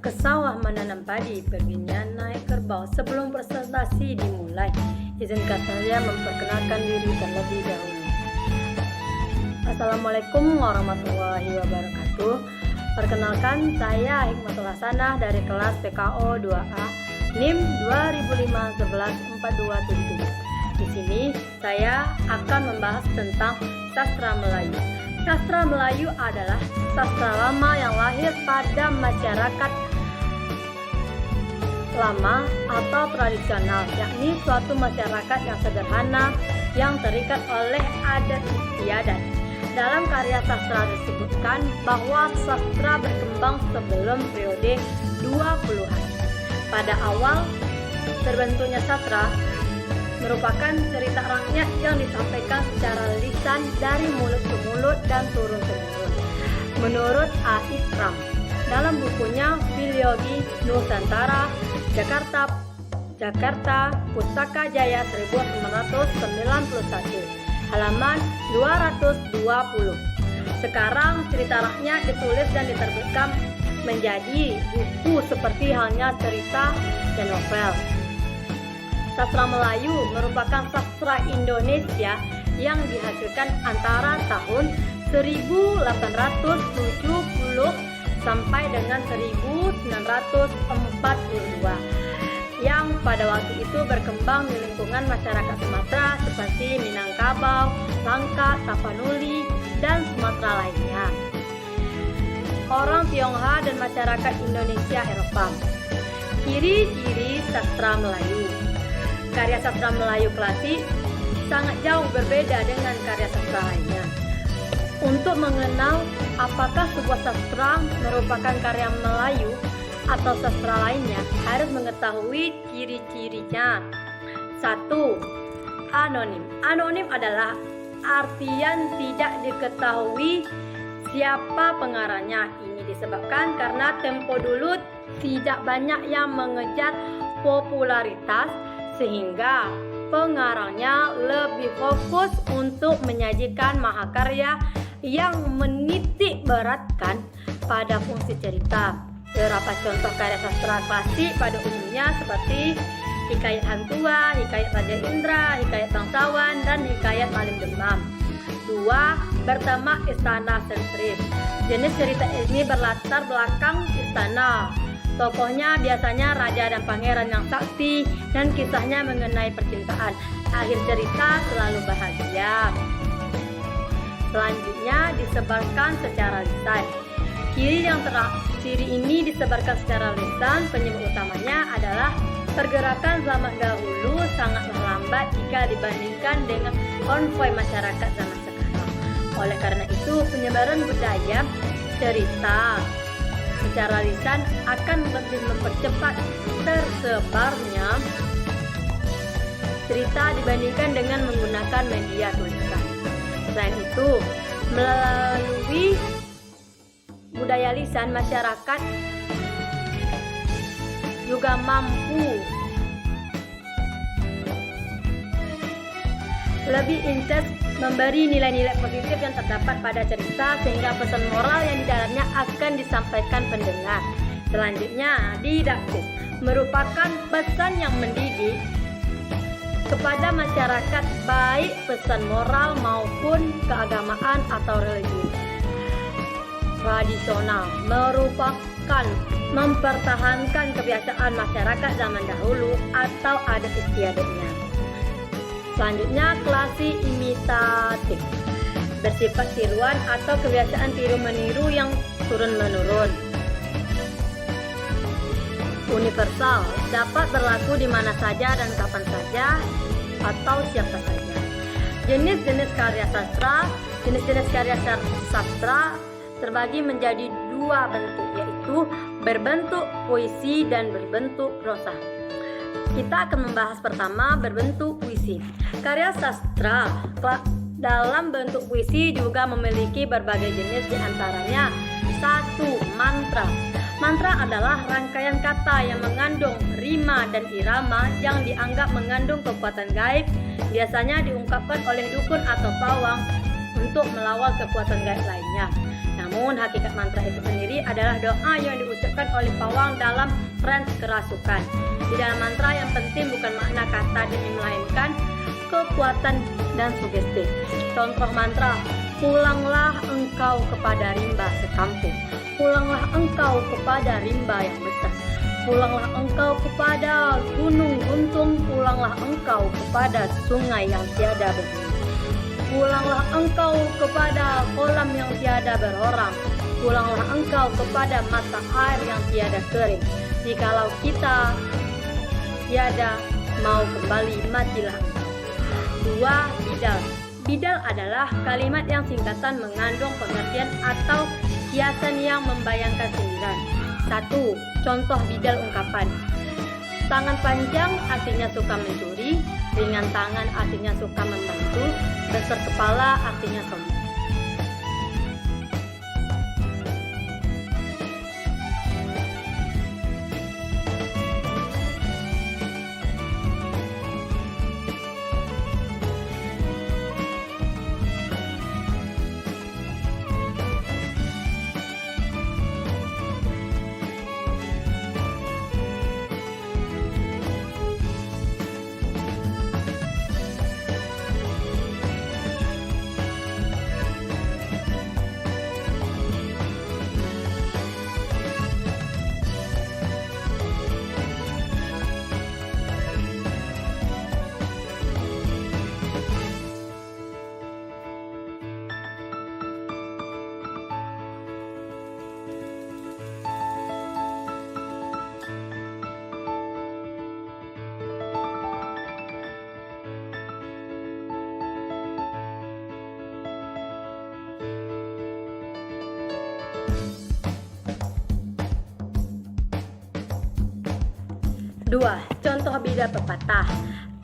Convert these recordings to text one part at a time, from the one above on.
Ke sawah menanam padi, perginya naik kerbau. Sebelum presentasi dimulai, izinkan saya memperkenalkan diri terlebih dahulu. Assalamualaikum warahmatullahi wabarakatuh. Perkenalkan, saya Hikmatul Hasanah dari kelas PKO 2A NIM 2005-11-4277. Di sini saya akan membahas tentang sastra Melayu. Sastra Melayu adalah sastra lama yang lahir pada masyarakat lama atau tradisional, yakni suatu masyarakat yang sederhana yang terikat oleh adat istiadat. Dalam karya sastra disebutkan bahwa sastra berkembang sebelum periode 20-an. Pada awal terbentuknya sastra merupakan cerita rakyat yang disampaikan secara lisan dari mulut ke mulut dan turun temurun. Menurut A. Ikram, dalam bukunya Filologi Nusantara, Jakarta, Pustaka Jaya 1991, halaman 220. Sekarang cerita rakyat ditulis dan diterbitkan menjadi buku seperti halnya cerita dan novel. Sastra Melayu merupakan sastra Indonesia yang dihasilkan antara tahun 1870 sampai dengan 1942, yang pada waktu itu berkembang di lingkungan masyarakat Sumatera seperti Minangkabau, Langkat, Tapanuli, dan Sumatera lainnya. Orang Tionghoa dan masyarakat Indonesia Eropa. Ciri-ciri sastra Melayu. Karya sastra Melayu klasik sangat jauh berbeda dengan karya sastra lainnya. Untuk mengenal apakah sebuah sastra merupakan karya Melayu atau sastra lainnya, harus mengetahui ciri-cirinya. 1. Anonim. Anonim adalah artian tidak diketahui siapa pengarangnya. Ini disebabkan karena tempo dulu tidak banyak yang mengejar popularitas, sehingga pengarangnya lebih fokus untuk menyajikan mahakarya yang menitik beratkan pada fungsi cerita. Beberapa contoh karya sastra klasik pada umumnya seperti Hikayat Hantua, Hikayat Raja Indra, Hikayat Bangsawan, dan Hikayat Malim Demam. 2. Bertema istana sentris. Jenis cerita ini berlatar belakang istana. Tokohnya biasanya raja dan pangeran yang sakti, dan kisahnya mengenai percintaan. Akhir cerita selalu bahagia. Selanjutnya disebarkan secara lisan. Ciri ini disebarkan secara lisan. Penyebab utamanya adalah pergerakan zaman dahulu sangatlah lambat jika dibandingkan dengan konvoi masyarakat zaman sekarang. Oleh karena itu, penyebaran budaya cerita secara lisan akan lebih mempercepat tersebarnya cerita dibandingkan dengan menggunakan media tulisan. Selain itu, melalui budaya lisan, masyarakat juga mampu lebih intens memberi nilai-nilai positif yang terdapat pada cerita, sehingga pesan moral yang di dalamnya akan disampaikan pendengar. Selanjutnya, didaktis merupakan pesan yang mendidik kepada masyarakat, baik pesan moral maupun keagamaan atau religi. Tradisional merupakan mempertahankan kebiasaan masyarakat zaman dahulu atau adat istiadatnya. Selanjutnya, klasik imitatif, bersifat tiruan atau kebiasaan tiru-meniru yang turun-menurun. Universal, dapat berlaku di mana saja dan kapan saja atau siapa saja. Jenis-jenis karya sastra terbagi menjadi dua bentuk, yaitu berbentuk puisi dan berbentuk prosa. Kita akan membahas pertama berbentuk puisi. Karya sastra dalam bentuk puisi juga memiliki berbagai jenis, diantaranya 1. Mantra. Mantra adalah rangkaian kata yang mengandung rima dan irama yang dianggap mengandung kekuatan gaib, biasanya diungkapkan oleh dukun atau pawang untuk melawan kekuatan gaib lainnya. Nah, Namun hakikat mantra itu sendiri adalah doa yang diucapkan oleh pawang dalam trans kerasukan. Di dalam mantra yang penting bukan makna kata demi melainkan kekuatan dan sugesti. Contoh mantra, pulanglah engkau kepada rimba sekampung, pulanglah engkau kepada rimba yang besar, pulanglah engkau kepada gunung guntung, pulanglah engkau kepada sungai yang tiada berhenti, pulanglah engkau kepada kolam yang tiada berorang, pulanglah engkau kepada mata air yang tiada kering. Jikalau kita tiada mau kembali, matilah. 2. Bidal. Bidal adalah kalimat yang singkatan mengandung pengertian atau hiasan yang membayangkan sindiran. 1. Contoh bidal ungkapan. Tangan panjang artinya suka mencuri, ringan tangan artinya suka membantu, besar kepala artinya sombong. 2. Contoh bidal pepatah.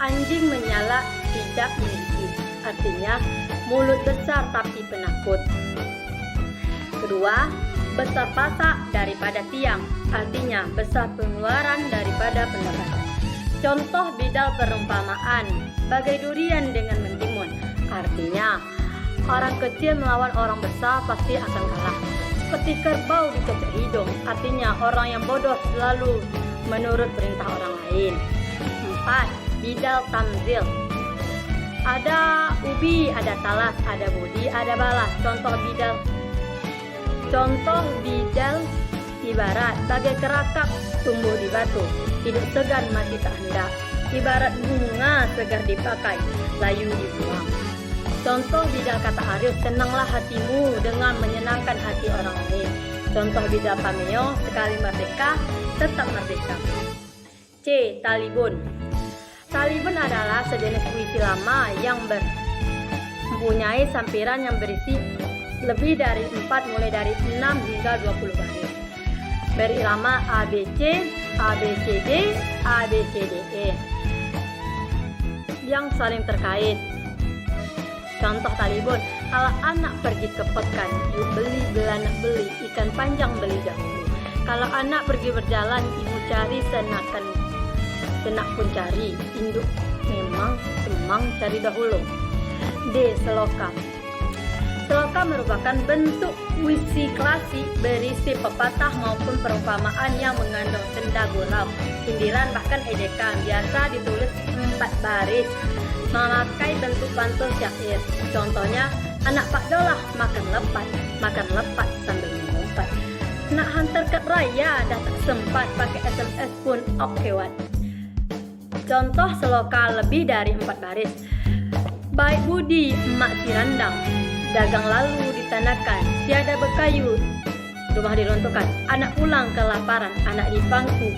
Anjing menyala tidak menggigit, artinya mulut besar tapi penakut. Kedua, besar pasak daripada tiang, artinya besar pengeluaran daripada pendapatan. Contoh bidal perumpamaan, bagai durian dengan mentimun, artinya orang kecil melawan orang besar pasti akan kalah. Seperti kerbau dicocok hidung, artinya orang yang bodoh selalu menurut perintah orang lain. 4. Bidal tamzil. Ada ubi, ada talas, ada budi, ada balas. Contoh bidal ibarat bagai kerakak tumbuh di batu, hidup segan mati tak hendak. Ibarat bunga segar dipakai, layu dibuang. Contoh bidal kata Arius, tenanglah hatimu dengan menyenangkan hati orang lain. Contoh bidal pameo, sekali merdeka tetap merdeka. C. Talibun. Talibun adalah sejenis puisi lama yang mempunyai sampiran yang berisi lebih dari 4, mulai dari 6 hingga 20 baris. Berirama ABC, ABCD, ABCDE yang saling terkait. Contoh talibun, kalau anak pergi ke pekan, yuk beli belanak beli, ikan panjang beli dahulu. Kalau anak pergi berjalan, ibu cari senak pun cari, induk memang semang cari dahulu. D. Seloka. Seloka merupakan bentuk puisi klasik berisi pepatah maupun perumpamaan yang mengandung senda gurau, sindiran bahkan ejekan. Biasa ditulis 4 baris, memakai bentuk pantun syair. Contohnya, anak pak dolah makan lepat sambil mengumpat. Nak hantar ke raya dah tak sempat, pakai SMS pun okewat. Contoh seloka lebih dari 4 baris. Baik budi emak sirandang, dagang lalu ditanakan, tiada bekayu, rumah diruntuhkan. Anak pulang kelaparan, anak di pangku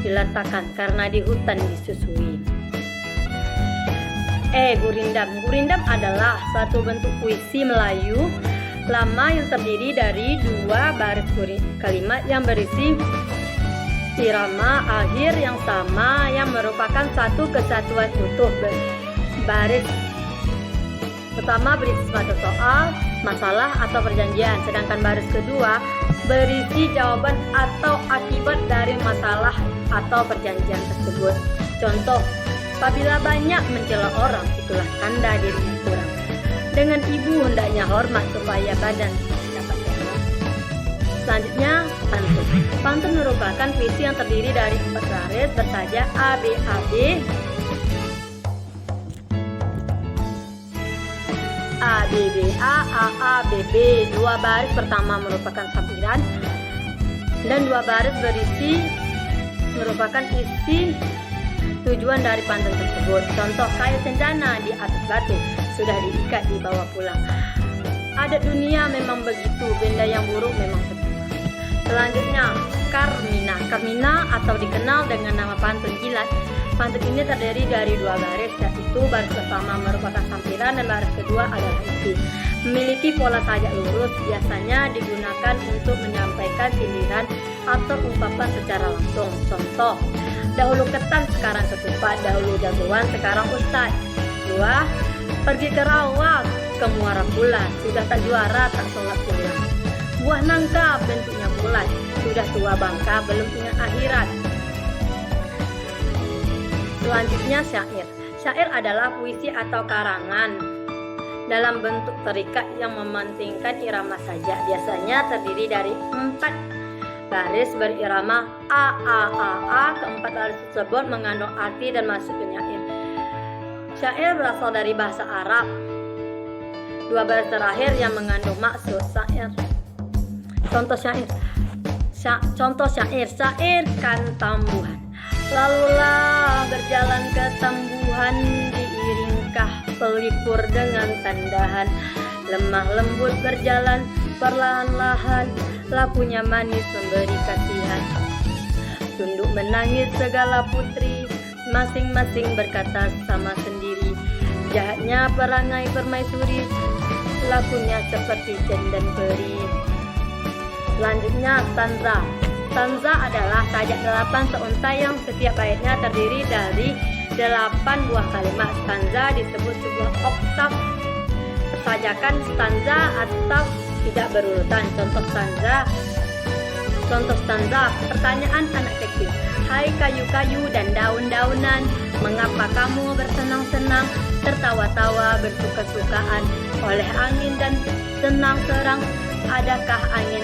diletakkan, karena di hutan disusui. Gurindam. Gurindam adalah satu bentuk puisi Melayu lama yang terdiri dari 2 baris kalimat yang berisi irama akhir yang sama yang merupakan satu kesatuan utuh. Baris pertama berisi suatu soal, masalah atau perjanjian, sedangkan baris kedua berisi jawaban atau akibat dari masalah atau perjanjian tersebut. Contoh, apabila banyak mencela orang, itulah tanda dirinya kurang. Dengan ibu hendaknya hormat supaya badan dapat sehat. Selanjutnya, pantun. Pantun merupakan puisi yang terdiri dari 4 baris bersaja A, B, A, B, A, B, B, A, B, B. 2 baris pertama merupakan sampiran dan 2 baris berisi merupakan isi tujuan dari pantun tersebut. Contoh, kayu cendana di atas batu, sudah diikat di bawah pulang. Adat dunia memang begitu, benda yang buruk memang betul. Selanjutnya, Karmina. Karmina atau dikenal dengan nama pantun jilat. Pantun ini terdiri dari 2 baris, yaitu baris pertama merupakan sampiran dan baris kedua adalah isi. Memiliki pola sajak lurus, biasanya digunakan untuk menyampaikan sindiran atau ungkapan secara langsung. Contoh, dahulu ketan sekarang ketupat, dahulu jagoan sekarang ustad. 2. Pergi ke rawa ke muara pula, sudah tak juara tak sholat pulang. Buah nangka bentuknya bulat, sudah tua bangka belum ingat akhirat. Selanjutnya, syair. Syair adalah puisi atau karangan dalam bentuk terikat yang mementingkan irama saja. Biasanya terdiri dari 4 baris berirama A. Keempat baris tersebut mengandung arti dan masuk penyair. Syair berasal dari bahasa Arab. 2 baris terakhir yang mengandung maksud syair. Contoh syair. Syair kan tambuhan. Lalulah berjalan ke tambuhan, diiringkah pelipur dengan tandahan. Lemah lembut berjalan perlahan-lahan, lakunya manis memberi kasihan. Tunduk menangis segala putri, masing-masing berkata sama sendiri. Jahatnya perangai permaisuri, lakunya seperti jin dan peri. Selanjutnya, stanza. Stanza adalah sajak 8 seuntai yang setiap baitnya terdiri dari 8 buah kalimat. Stanza disebut sebuah oktav persajakan stanza atau tidak berurutan. Contoh stanza, pertanyaan anak kecil. Hai kayu-kayu dan daun-daunan, mengapa kamu bersenang-senang, tertawa-tawa bersuka-sukaan oleh angin dan senang-serang? Adakah angin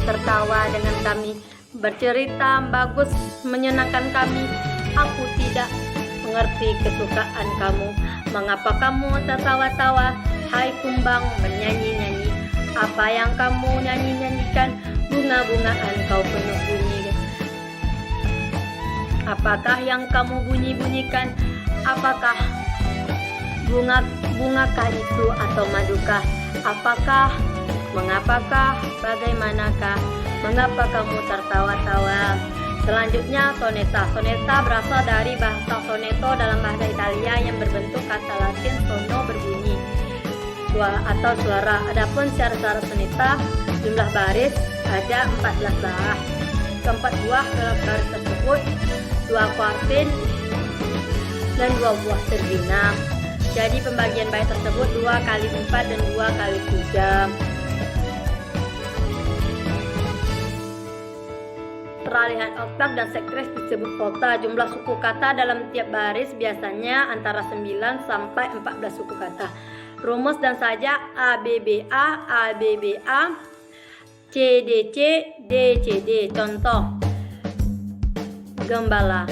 tertawa dengan kami, bercerita bagus menyenangkan kami? Aku tidak mengerti kesukaan kamu. Mengapa kamu tertawa-tawa? Hai kumbang bernyanyi-nyanyi, apa yang kamu nyanyi-nyanyikan? Bunga-bungaan kau penuh bunyi. Apakah yang kamu bunyi-bunyikan? Apakah bungakah itu atau madukah? Apakah, mengapakah, bagaimanakah? Mengapa kamu tertawa-tawa? Selanjutnya, soneta. Soneta berasal dari bahasa soneto dalam bahasa Italia yang berbentuk kata Latin sono berbunyi atau suara. Adapun syarat soneta, jumlah baris ada 14 baris. Keempat buah dalam baris tersebut 2 kuartin dan 2 buah terjina. Jadi pembagian bait tersebut 2 kali 4 dan 2 kali 3. Peralihan oktav dan sektres disebut volta. Jumlah suku kata dalam tiap baris biasanya antara 9 sampai 14 suku kata. Rumus dan sajak ABBA, ABBA, CDC, DCD. Contoh, gembala.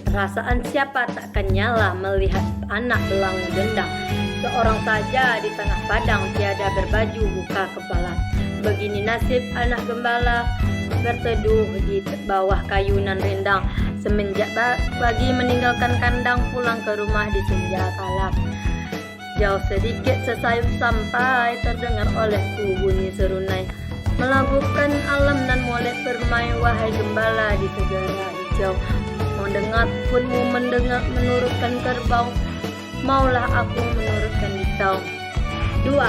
Perasaan siapa takkan nyala melihat anak belang gendang. Seorang saja di tengah padang tiada berbaju buka kepala. Begini nasib anak gembala, berteduh di bawah kayunan rindang. Semenjak pagi meninggalkan kandang, pulang ke rumah di senja kala. Jauh sedikit sesayap sampai terdengar olehku bunyi serunai. Melabuhkan alam dan molek bermain, wahai gembala di segala hijau. Mendengar punmu mendengar menurutkan kerbau, maulah aku menurutkan dikau. 2.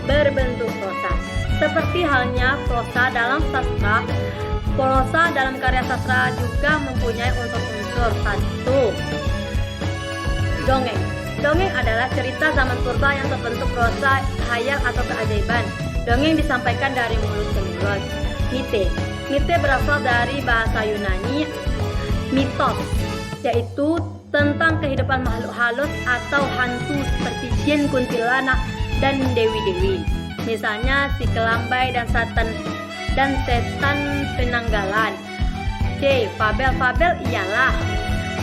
Berbentuk prosa. Seperti halnya prosa dalam sastra, prosa dalam karya sastra juga mempunyai unsur-unsur. 1. Dongeng. Dongeng adalah cerita zaman purba yang terbentuk prosa, khayal atau keajaiban. Dongeng disampaikan dari mulut ke mulut. Mite. Mite berasal dari bahasa Yunani mitos, yaitu tentang kehidupan makhluk halus atau hantu seperti jin, kuntilanak, dan dewi-dewi. Misalnya si Kelambai dan Satan dan setan penanggalan. C. Fabel-fabel ialah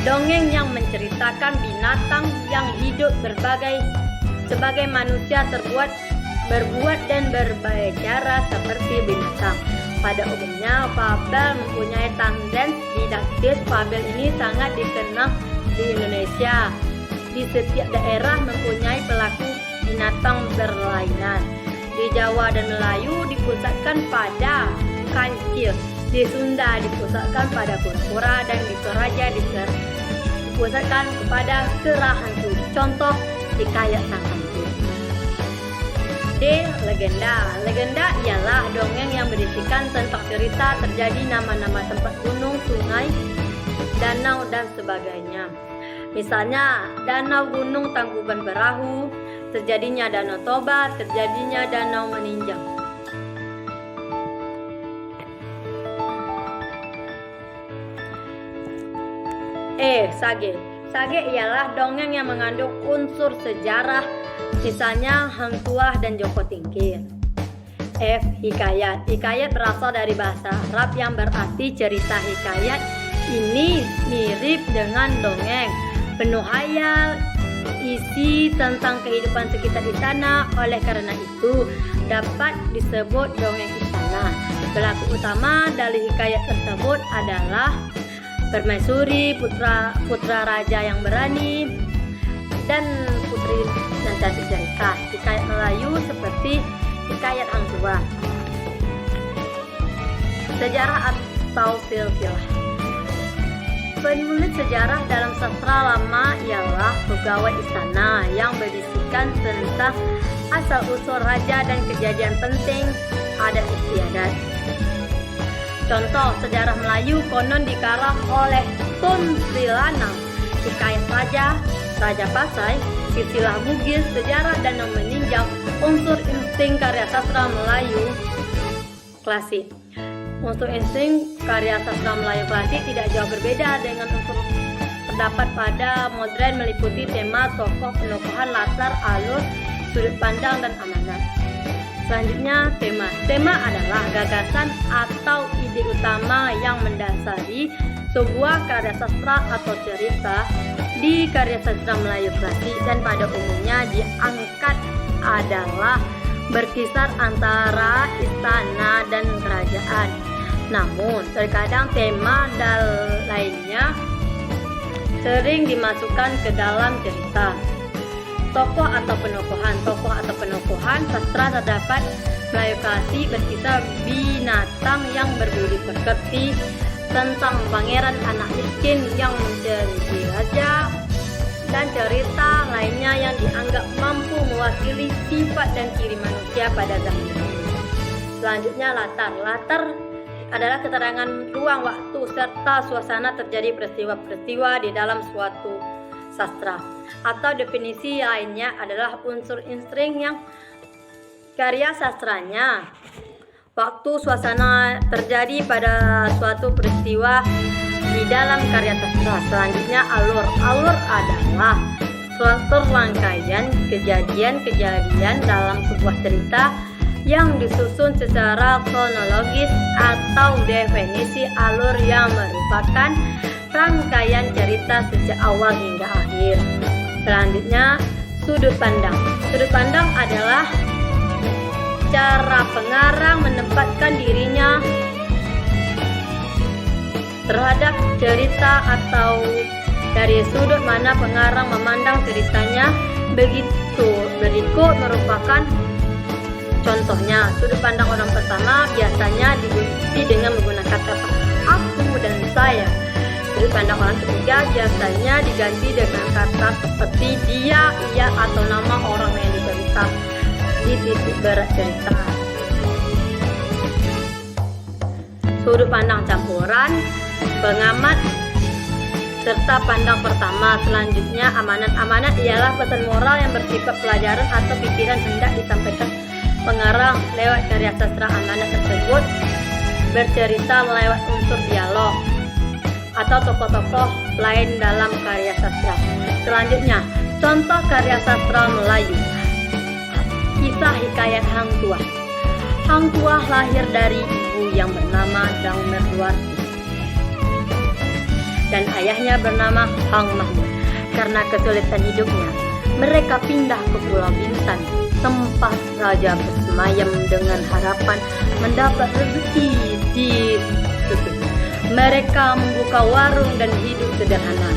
dongeng yang menceritakan binatang yang hidup sebagai manusia berbuat dan berbicara seperti binatang. Pada umumnya, fabel mempunyai tandens didaktis. Fabel ini sangat dikenal di Indonesia. Di setiap daerah mempunyai pelaku binatang berlainan. Di Jawa dan Melayu dipusatkan pada kancil. Di Sunda dipusatkan pada kura-kura, dan di Toraja dipusatkan kepada kera hantu. Contoh hikayat sang hantu. D. Legenda. Legenda ialah dongeng yang berisikan tentang cerita terjadi nama-nama tempat gunung, sungai, danau, dan sebagainya. Misalnya, Danau Gunung Tangkuban Perahu, terjadinya Danau Toba, terjadinya Danau Meninjau. Sage. Sage ialah dongeng yang mengandung unsur sejarah, misalnya Hang Tuah dan Joko Tingkir. F. Hikayat. Hikayat berasal dari bahasa Arab yang berarti cerita. Hikayat ini mirip dengan dongeng, penuh hayal, isi tentang kehidupan sekitar istana. Oleh karena itu dapat disebut dongeng istana. Pelaku utama dari hikayat tersebut adalah permaisuri, putra raja yang berani, dan putri yang cantik cerita. Hikayat Melayu seperti hikayat Hang Tuah. Sejarah atau silsilah. Penulis sejarah dalam sastra lama ialah pegawai istana yang berisikan tentang asal-usul raja dan kejadian penting adat istiadat. Contoh sejarah Melayu konon dikarang oleh Tun Sri Lanang, hikayat Raja Pasai, silsilah Bugis, sejarah Danau Meninjau, unsur insting karya sastra Melayu klasik. Unsur insting karya sastra Melayu klasik tidak jauh berbeda dengan unsur terdapat pada modern, meliputi tema, tokoh, penokohan, latar, alur, sudut pandang, dan amanat. Selanjutnya, tema. Tema adalah gagasan atau ide utama yang mendasari sebuah karya sastra atau cerita di karya sastra Melayu klasik, dan pada umumnya diangkat adalah berkisar antara istana dan kerajaan. Namun, terkadang tema lainnya sering dimasukkan ke dalam cerita. Tokoh atau penokohan sastra terdapat Melayu klasik berkisah binatang yang berbudi pekerti, tentang pangeran anak miskin yang menjadi raja, dan cerita lainnya yang dianggap mampu mewakili sifat dan ciri manusia pada zaman itu. Selanjutnya, latar. Latar adalah keterangan ruang, waktu, serta suasana terjadi peristiwa-peristiwa di dalam suatu sastra. Atau definisi lainnya adalah unsur insting yang karya sastranya. Waktu, suasana terjadi pada suatu peristiwa di dalam karya sastra. Selanjutnya, alur. Alur adalah suatu rangkaian kejadian-kejadian dalam sebuah cerita yang disusun secara kronologis, atau definisi alur yang merupakan rangkaian cerita sejak awal hingga akhir. Selanjutnya, sudut pandang. Sudut pandang adalah cara pengarang menempatkan dirinya terhadap cerita, atau dari sudut mana pengarang memandang ceritanya. Berikut merupakan contohnya. Sudut pandang orang pertama biasanya diganti dengan menggunakan kata aku dan saya. Sudut pandang orang ketiga biasanya diganti dengan kata seperti dia, ia, atau nama orang yang dicerita di titik berat cerita. Sudut pandang campuran, pengamat, serta pandang pertama. Selanjutnya, amanat. Amanat ialah pesan moral yang bersifat pelajaran atau pikiran hendak disampaikan pengarang lewat karya sastra. Amanat tersebut bercerita lewat unsur dialog atau tokoh-tokoh lain dalam karya sastra. Selanjutnya, contoh karya sastra Melayu. Kisah hikayat Hang Tuah. Hang Tuah lahir dari ibu yang bernama Dang Merduarti dan ayahnya bernama Hang Mahmud. Karena kesulitan hidupnya, mereka pindah ke Pulau Bintan, tempat raja bersemayam dengan harapan mendapat rezeki di situ. Mereka membuka warung dan hidup sederhana.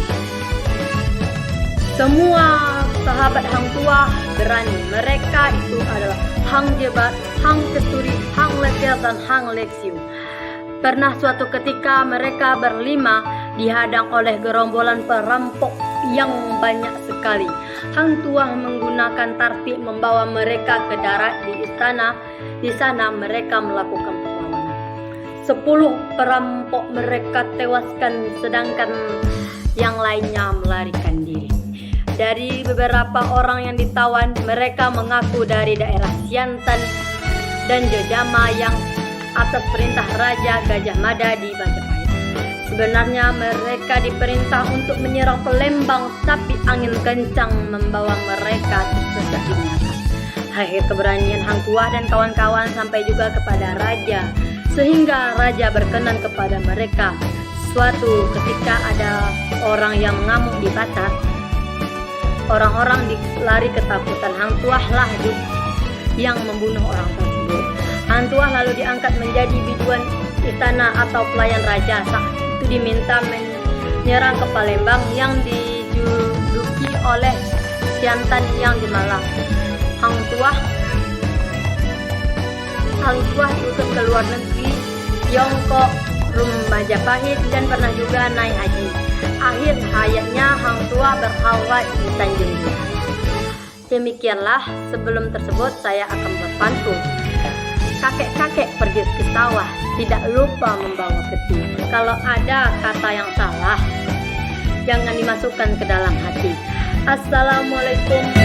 Semua sahabat Hang Tuah berani. Mereka itu adalah Hang Jebat, Hang Keturi, Hang Lekel, dan Hang Leksiu. Pernah suatu ketika mereka berlima dihadang oleh gerombolan perampok yang banyak sekali. Hang Tuah menggunakan tartik membawa mereka ke darat di istana. Di sana mereka melakukan perlawanan. 10 perampok mereka tewaskan, sedangkan yang lainnya melarikan diri. Dari beberapa orang yang ditawan, mereka mengaku dari daerah Siantan dan Jojama yang atas perintah Raja Gajah Mada di Majapahit. Sebenarnya mereka diperintah untuk menyerang Palembang, tapi angin kencang membawa mereka tersesat di Melaka. Akhir keberanian Hang Tuah dan kawan-kawan sampai juga kepada Raja, sehingga Raja berkenan kepada mereka. Suatu ketika ada orang yang mengamuk di pasar. Orang-orang lari ketakutan. Hang Tuah lah yang membunuh orang tersebut. Hang Tuah lalu diangkat menjadi biduan istana atau pelayan raja. Saat itu diminta menyerang ke Palembang yang diduduki oleh Siantan yang di Malang. Hang Tuah diutus ke luar negeri, Tiongkok, Majapahit, dan pernah juga naik haji. Akhir hayatnya Hang Tuah berkhawat di Tanjung Biak. Demikianlah, sebelum tersebut saya akan berpantun. Kakek-kakek pergi ke sawah, tidak lupa membawa peti. Kalau ada kata yang salah, jangan dimasukkan ke dalam hati. Assalamualaikum.